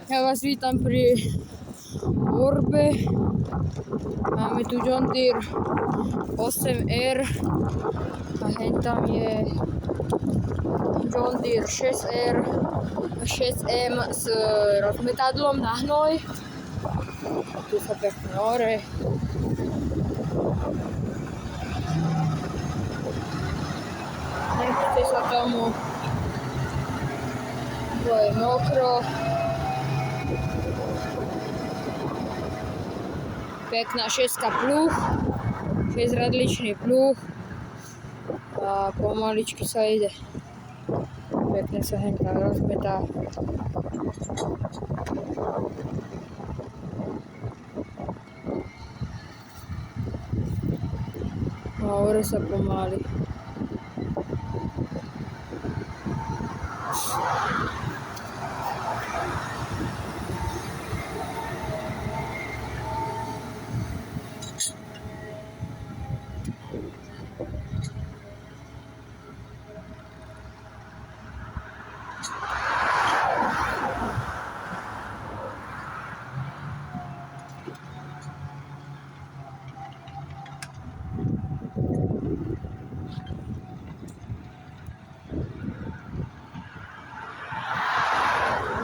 Ja vás vítam pri orbe. Máme tu John Deere 8R a hen tam je John Deere 6R a 6M s rozmetadlom na hnoj. Tu sa pekne ore. Nechce sa tomu, to je mokro. Pekná 6 pluh, 6-radličný pluh a pomaličky sa ide. Pekne sa hentam rozmetá. A ore sa pomaly.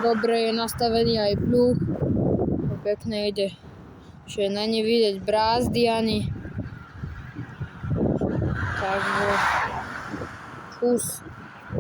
Dobre je nastavený aj pluh, pekne ide, že na ne vidieť brázdy ani, takže kus.